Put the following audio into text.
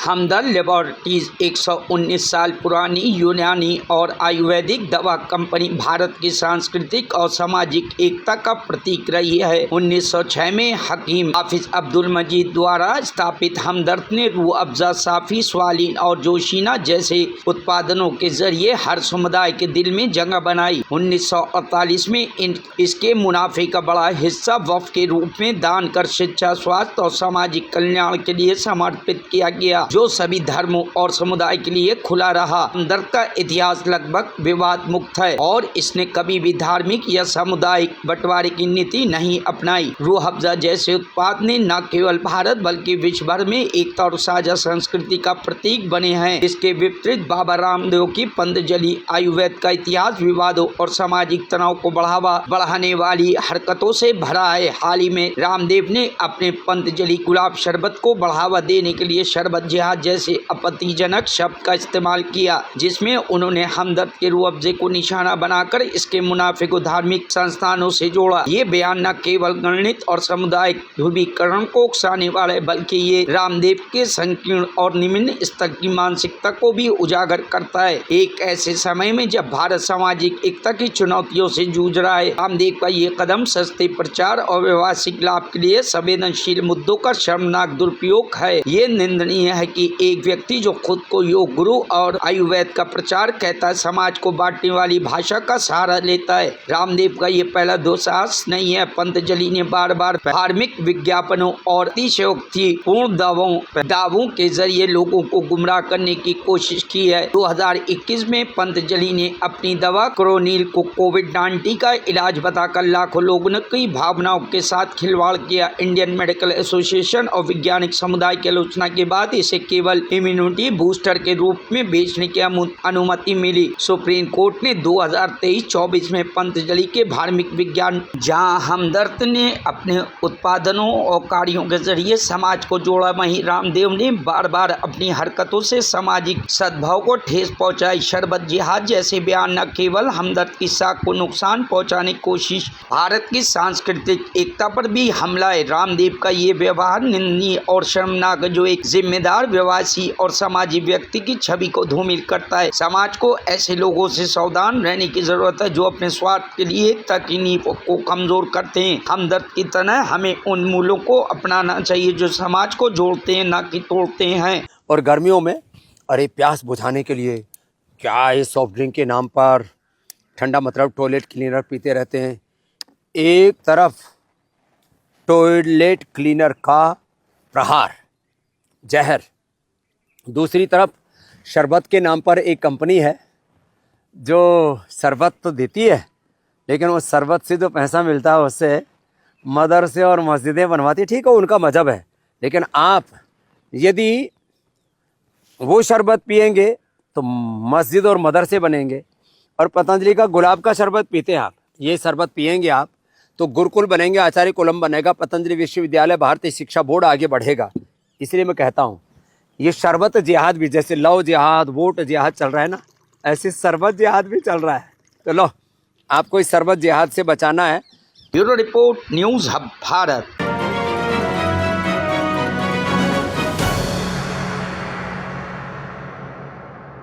हमदर्द laboratories 119 साल पुरानी यूनानी और आयुर्वेदिक दवा कंपनी भारत की सांस्कृतिक और सामाजिक एकता का प्रतीक रही है। 1906 में हकीम हाफिज अब्दुल मजीद द्वारा स्थापित हमदर्द ने रूह अफ़ज़ा, साफ़ी, स्वालिन और जोशीना जैसे उत्पादनों के जरिए हर समुदाय के दिल में जगह बनाई। 1948 में इसके मुनाफे का बड़ा हिस्सा वक्फ के रूप में दान कर शिक्षा, स्वास्थ्य और सामाजिक कल्याण के लिए समर्पित किया गया, जो सभी धर्मों और समुदाय के लिए खुला रहा। हमदर्द का इतिहास लगभग विवाद मुक्त है और इसने कभी भी धार्मिक या सामुदायिक बंटवारे की नीति नहीं अपनाई। रूह अफ़ज़ा जैसे उत्पाद ने न केवल भारत बल्कि विश्व भर में एकता और साझा संस्कृति का प्रतीक बने हैं। इसके विपरीत बाबा रामदेव की पतंजलि आयुर्वेद का इतिहास विवादों और सामाजिक तनाव को बढ़ाने वाली हरकतों से भरा है। हाल ही में रामदेव ने अपने पतंजलि गुलाब शरबत को बढ़ावा देने के लिए शरबत जिहाद जैसे आपत्तिजनक शब्द का इस्तेमाल किया, जिसमें उन्होंने हमदर्द के रूह अफ़ज़े को निशाना बनाकर इसके मुनाफे को धार्मिक संस्थानों से जोड़ा। ये बयान न केवल गणित और सामुदायिक ध्रुवीकरण को उकसाने वाला है, बल्कि ये रामदेव के संकीर्ण और निम्न स्तर की मानसिकता को भी उजागर करता है। एक ऐसे समय में जब भारत सामाजिक एकता की चुनौतियों से जूझ रहा है, रामदेव का ये कदम सस्ते प्रचार और व्यवसायिक लाभ के लिए संवेदनशील मुद्दों का शर्मनाक दुरुपयोग है। ये निंदनीय है कि एक व्यक्ति जो खुद को योग गुरु और आयुर्वेद का प्रचार कहता है, समाज को बांटने वाली भाषा का सहारा लेता है। रामदेव का ये पहला दुस्साहस नहीं है। पतंजलि ने बार बार धार्मिक विज्ञापनों और अतिशयोक्तिपूर्ण दावों के जरिए लोगों को गुमराह करने की कोशिश की है। 2021 में पतंजलि ने अपनी दवा क्रोनिल को कोविड-19 का इलाज बताकर लाखों लोगों की भावनाओं के साथ खिलवाड़ किया। इंडियन मेडिकल एसोसिएशन और वैज्ञानिक समुदाय की आलोचना के बाद इसे केवल इम्यूनिटी बूस्टर के रूप में बेचने की अनुमति मिली। सुप्रीम कोर्ट ने 2023-24 में पतंजलि के धार्मिक विज्ञान, जहां हमदर्द ने अपने उत्पादनों और कार्यों के जरिए समाज को जोड़ा, वहीं रामदेव ने बार बार अपनी हरकतों से सामाजिक सद्भाव को ठेस पहुंचाई। शरबत जिहाद जैसे बयान न केवल हमदर्द की साख को नुकसान पहुंचाने की कोशिश, भारत की सांस्कृतिक एकता पर भी हमला है। रामदेव का ये व्यवहार निंदनीय और शर्मनाक, जो एक जिम्मेदार व्यवसायी और सामाजिक व्यक्ति की छवि को धूमिल करता है। समाज को ऐसे लोगों से सावधान रहने की जरूरत है जो अपने स्वार्थ के लिए एकता की नींव को कमजोर करते हैं। हमदर्द की तरह हमें उन मूल्यों को अपनाना चाहिए जो समाज को जोड़ते हैं, न कि तोड़ते हैं। और गर्मियों में अरे प्यास बुझाने के लिए क्या ये सॉफ्ट ड्रिंक के नाम पर ठंडा मतलब टॉयलेट क्लीनर पीते रहते हैं। एक तरफ टॉयलेट क्लीनर का प्रहार, जहर, दूसरी तरफ शरबत के नाम पर एक कंपनी है जो शरबत तो देती है, लेकिन वो शरबत से जो पैसा मिलता है उससे मदरसे और मस्जिदें बनवाती है। ठीक है, उनका मजहब है, लेकिन आप यदि वो शरबत पिएंगे तो मस्जिद और मदरसे बनेंगे। और पतंजलि का गुलाब का शरबत पीते हैं आप, ये शरबत पिएंगे आप तो गुरुकुल बनेंगे, आचार्य कुलम बनेगा, पतंजलि विश्वविद्यालय, भारतीय शिक्षा बोर्ड आगे बढ़ेगा। इसलिए मैं कहता हूँ ये शरबत जिहाद भी, जैसे लव जिहाद, वोट जिहाद चल रहा है ना, ऐसे शरबत जिहाद भी चल रहा है। तो लो, आपको इस शरबत जिहाद से बचाना है। Bureau report, news hub Bharat.